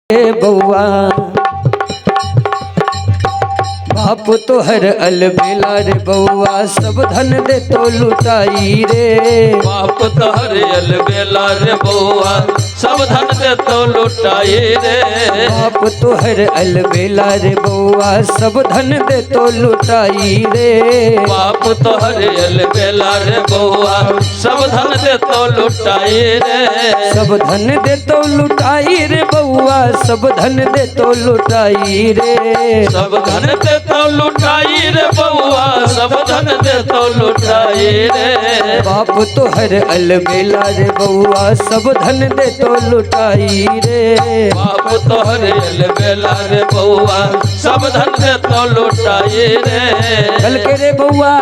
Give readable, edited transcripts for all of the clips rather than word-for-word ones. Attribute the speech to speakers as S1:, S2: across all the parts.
S1: बउआ बाप तो हर अलबेला रे बउआ सब धन दे तो लुटाई रे।
S2: बाप तो हर अलबेला रे बउआ सब धन दे तो लुटाई रे।
S1: बाप तो हर अलबेला रे बउआ सब धन दे तो लुटाई रे।
S2: बाप तो हर अलबेला रे बउआ सब धन दे तो लुटाई रे।
S1: सब धन दे तो लुटाई रे बउआ सब धन दे तो लुटाई रे।
S2: सब धन दे तो लुटाई रे बउआ सब धन दे तो लुटाई रे।
S1: बाप तो हर अलबेला रे बउआ सब धन दे तो लुटाई रे।
S2: बाप तो हर अलबेला रे बउआ सब धन दे तो लुटाई रे।
S1: कल के रे बउआ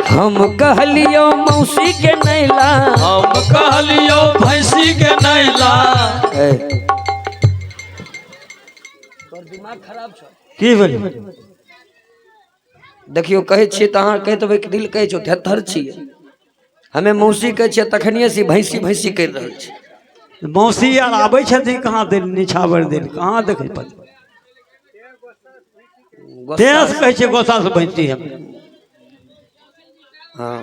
S1: हम कहलियो मौसी के नैला।
S2: हम कहलियो भैंसी के नैला।
S1: दिमाग खराब छो
S3: की बोली
S1: देखियो कहे छियै त अहाँ कहि देबै कि दिल कहै छौ थर छियै। हमे मौसी कहै छियै तखनिए से भैंसी भैंसी कहि रहल छी।
S3: मौसी आर आबै छथिन कहाँ दिल निछावर दिल कहाँ देखै पड़ै देश कहै छै गोसा से भैंसी हम।
S1: हाँ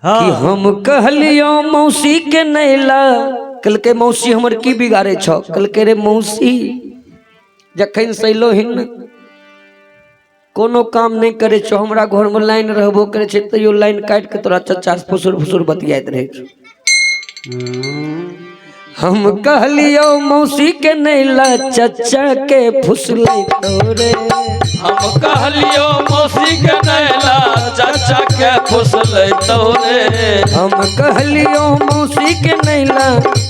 S3: हाँ
S1: कि हम कहलियो मौसी के नैला। कल के मौसी हमर की बिगाड़े छौ। कल के रे मौसी जखन से अयलो हिन कोनो काम नहीं करे छो। हमरा घर में लाइन रहबो करे छे तैयो लाइन काट के तोरा चच्चा से फुसुर फुसुर बतियात रहे छो। हम कहलियो मौसी के नैला चच्चा के फुसलै तोरे।
S2: हम कहलियो मौसी के नैला चाचा के फुसलै तोरे।
S1: हम कहलियो मौसी के नैला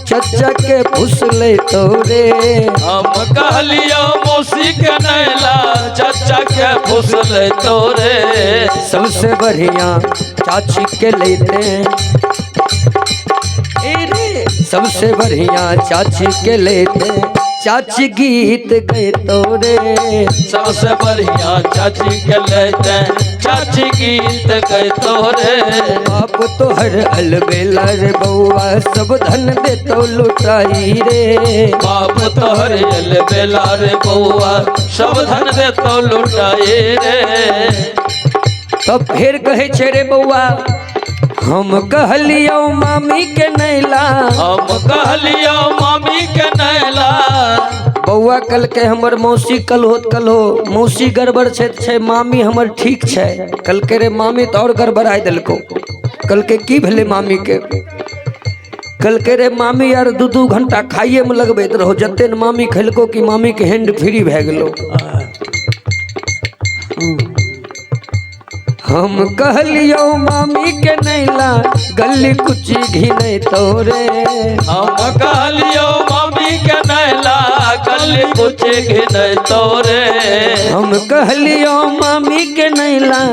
S1: चच्चा के फुसलै तोरे।
S2: हम कहलियो मौसी के नैला चाचा के फुसलै तोरे।
S1: सबसे बढ़िया चाची के लेते सबसे बढ़िया चाची के लेते चाची गीत गए तोरे।
S2: सबसे बढ़िया चाची के लेते चाची गीत गए तोरे।
S1: बाप तो हर अलबेला रे बउआ सब धन दे तो लुटाई रे।
S2: बाप तो हर अलबेला रे बउआ सब धन दे तो लुटाई रे।
S1: तब फिर कहे छे रे बउआ हम कहलियो मामी के नैला।
S2: हम कहलियो मामी के नैला।
S1: बउआ कल के हमर मौसी कल हो मौसी गड़बड़ छे मामी हमर ठीक छे। कल के रे मामी तो और गड़बड़ाई देलको। कल के की भेले मामी के। कल के रे मामी यार दू घंटा खाइए में लगबैत रहो। जते न मामी खेलको कि मामी के हैंड फ्री भए गेलो। हम कहलियो मामी के नैला गली कुची घिनै तोरे।
S2: हम कहलियो मामी के नैला गली कुची घिनै तोरे।
S1: हम कहलियो मामी के नैला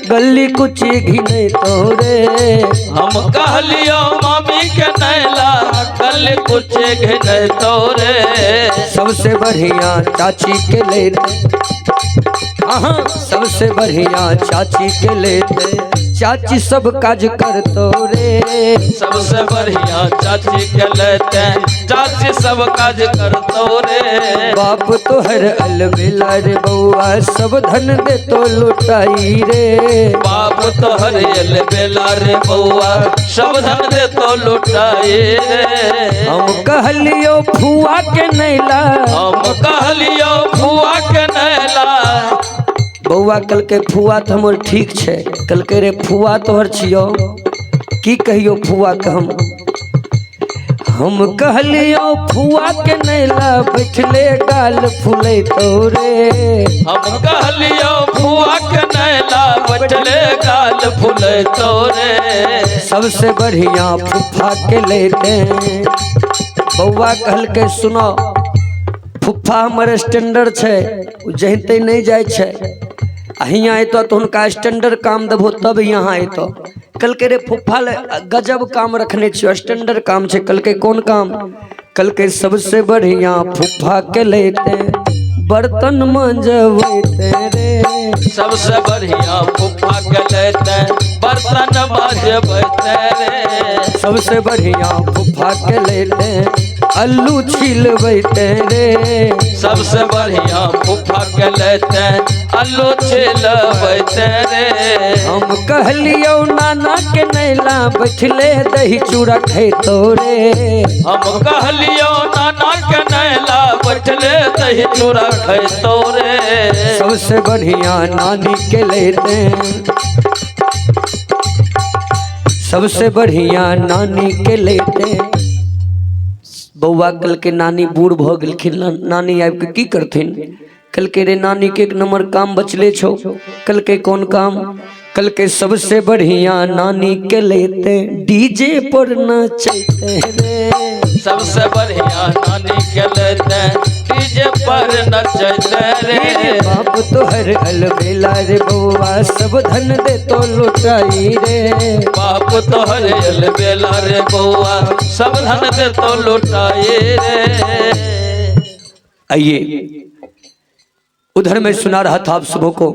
S1: गली कुची घिनै तोरे।
S2: हम कहलियो मामी के नैला गली कुची घिनै तोरे।
S1: सबसे बढ़िया चाची के लेते हाँ सबसे बढ़िया चाची के लेते चाची सब काज कर तोरे।
S2: सबसे बढ़िया चाची के लेते चाची सब काज कर तोरे।
S1: बाप तो हर अलबेला रे बउआ सब धन दे तो लुटाई रे।
S2: बाप तो हर अलबेला रे बउआ सब धन दे तो लुटाई रे।
S1: हम कहलियो फुआ के नैला।
S2: हम कहलियो फुआ के नैला।
S1: बउआ कल के फुआ तो हमर ठीक छे। कल के रे फुआ तोहर छियो की कहियो फुआ के हम कहलियो फुआ के नैला बैठले गाल फुलै तोरे।
S2: हम कहलियो फुआ के नैला बैठले गाल फुलै तोरे।
S1: सबसे बढ़िया फुफा के लेते बउआ कहल के सुनो फुफा हमर स्टैंडर्ड छे जहिते नहीं जाए छे। हियाँ अतो तो उनका स्टैंडर्ड काम देबो तब यहाँ अतो। कल के रे फुफा गजब काम रखने छियो स्टैंडर्ड काम छे। कल के कौन काम। कल के सबसे बढ़िया फुफा के लेते बर्तन मंजवैते रे।
S2: सबसे बढ़िया फुफा के लेते बर्तन मंजवैते रे।
S1: सबसे बढ़िया फुफा के लेते अल्लू छिलबैते रे।
S2: सबसे बढ़िया फूफा के लेते अल्लू छिलबैते रे।
S1: हम कहलियो नाना के नैला बैठले दही चूड़ा खैतो रे।
S2: हम कहलियो नाना के नैला बैठले दही चूड़ा खैतो रे।
S1: सबसे बढ़िया नानी के लेते, सबसे बढ़िया नानी के लेते। बउआ कल के नानी बूढ़ भ गेलखिन, नानी आबि के की करथिन? कल के रे नानी के एक नंबर काम बचले छो। कल के कौन काम? कल के सबसे बढ़िया नानी के लेते डीजे पर नचते रे।
S2: सबसे बढ़िया नानी के लेते डीजे पर नचते रे।
S1: बाप तो हर अलबेला रे बउआ सब धन दे तो लुटाई रे।
S2: बाप तो हर अलबेला रे बउआ सब धन दे तो लुटाए रे।
S1: आइए उधर मैं सुना रहा था आप सबों को